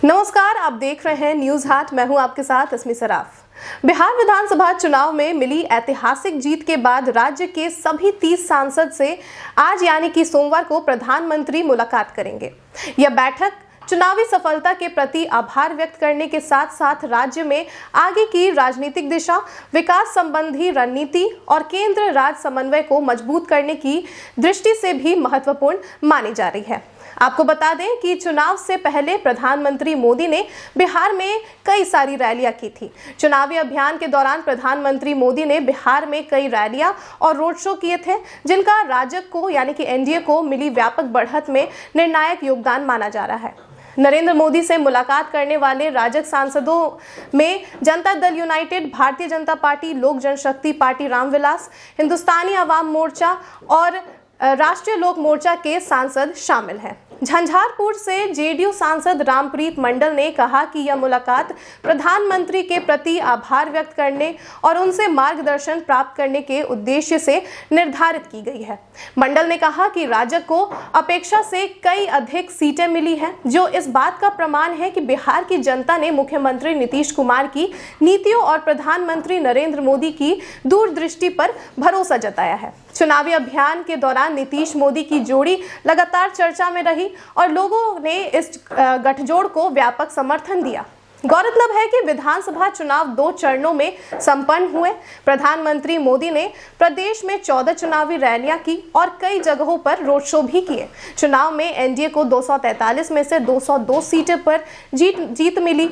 नमस्कार, आप देख रहे हैं न्यूज हाट। मैं हूं आपके साथ अस्मी सराफ। बिहार विधानसभा चुनाव में मिली ऐतिहासिक जीत के बाद राज्य के सभी 30 सांसद से आज यानी कि सोमवार को प्रधानमंत्री मुलाकात करेंगे। यह बैठक चुनावी सफलता के प्रति आभार व्यक्त करने के साथ साथ राज्य में आगे की राजनीतिक दिशा, विकास संबंधी रणनीति और केंद्र राज्य समन्वय को मजबूत करने की दृष्टि से भी महत्वपूर्ण मानी जा रही है। आपको बता दें कि चुनाव से पहले प्रधानमंत्री मोदी ने बिहार में कई सारी रैलियां की थी। चुनावी अभियान के दौरान प्रधानमंत्री मोदी ने बिहार में कई रैलियां और रोड शो किए थे, जिनका राजग को यानी कि एनडीए को मिली व्यापक बढ़त में निर्णायक योगदान माना जा रहा है। नरेंद्र मोदी से मुलाकात करने वाले राजग सांसदों में जनता दल यूनाइटेड, भारतीय जनता पार्टी, लोक जनशक्ति पार्टी रामविलास, हिंदुस्तानी अवाम मोर्चा और राष्ट्रीय लोक मोर्चा के सांसद शामिल हैं। झंझारपुर से जेडीयू सांसद रामप्रीत मंडल ने कहा कि यह मुलाकात प्रधानमंत्री के प्रति आभार व्यक्त करने और उनसे मार्गदर्शन प्राप्त करने के उद्देश्य से निर्धारित की गई है। मंडल ने कहा कि राजग को अपेक्षा से कई अधिक सीटें मिली हैं, जो इस बात का प्रमाण है कि बिहार की जनता ने मुख्यमंत्री नीतीश कुमार की नीतियों और प्रधानमंत्री नरेंद्र मोदी की दूरदृष्टि पर भरोसा जताया है। चुनावी अभियान के दौरान नीतीश मोदी की जोड़ी लगातार चर्चा में रही और लोगों ने इस गठजोड़ को व्यापक समर्थन दिया। गौरतलब है कि विधानसभा चुनाव 2 चरणों में संपन्न हुए। प्रधानमंत्री मोदी ने प्रदेश में 14 चुनावी रैलियां की और कई जगहों पर रोड शो भी किए। चुनाव में एनडीए को 243 में से 202 सीटें पर जीत मिली।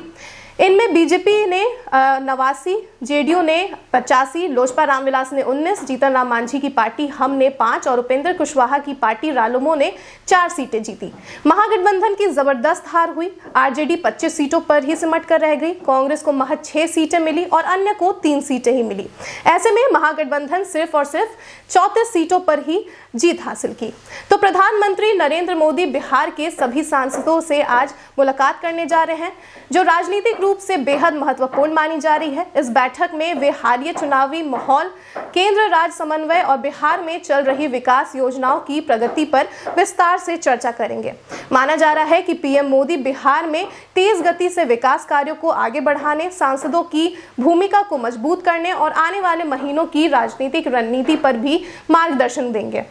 इनमें बीजेपी ने 89, जेडीयू ने 85, लोजपा रामविलास ने 19, जीतन राम मांझी की पार्टी हम ने 5 और उपेंद्र कुशवाहा की पार्टी रालोमो ने 4 सीटें जीती। महागठबंधन की जबरदस्त हार हुई। आरजेडी 25 सीटों पर ही सिमट कर रह गई। कांग्रेस को महज 6 सीटें मिली और अन्य को 3 सीटें ही मिली। ऐसे में महागठबंधन सिर्फ और सिर्फ 34 सीटों पर ही जीत हासिल की। तो प्रधानमंत्री नरेंद्र मोदी बिहार के सभी सांसदों से आज मुलाकात करने जा रहे हैं, जो राजनीतिक रूप से बेहद महत्वपूर्ण मानी जा रही है। इस बैठक में वे हालिया चुनावी माहौल, केंद्र राज्य समन्वय और बिहार में चल रही विकास योजनाओं की प्रगति पर विस्तार से चर्चा करेंगे। माना जा रहा है कि पीएम मोदी बिहार में तेज गति से विकास कार्यों को आगे बढ़ाने, सांसदों की भूमिका को मजबूत करने और आने वाले महीनों की राजनीतिक रणनीति पर भी मार्गदर्शन देंगे।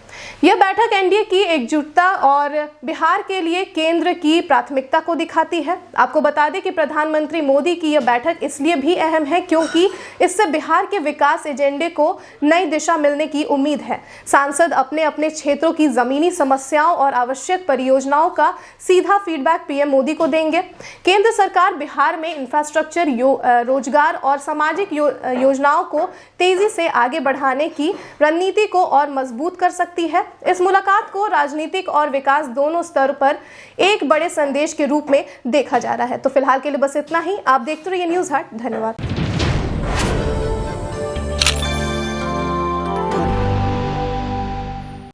यह बैठक एनडीए की एकजुटता और बिहार के लिए केंद्र की प्राथमिकता को दिखाती है। आपको बता दें कि प्रधानमंत्री मोदी की यह बैठक इसलिए भी अहम है क्योंकि इससे बिहार के विकास एजेंडे को नई दिशा मिलने की उम्मीद है। सांसद अपने अपने क्षेत्रों की जमीनी समस्याओं और आवश्यक परियोजनाओं का सीधा फीडबैक पीएम मोदी को देंगे। केंद्र सरकार बिहार में इंफ्रास्ट्रक्चर, रोजगार और सामाजिक योजनाओं को तेजी से आगे बढ़ाने की रणनीति को और मजबूत कर सकती है। इस मुलाकात को राजनीतिक और विकास दोनों स्तर पर एक बड़े संदेश के रूप में देखा जा रहा है। तो फिलहाल के लिए बस इतना ही। आप देखते रहिए न्यूज हाट। धन्यवाद।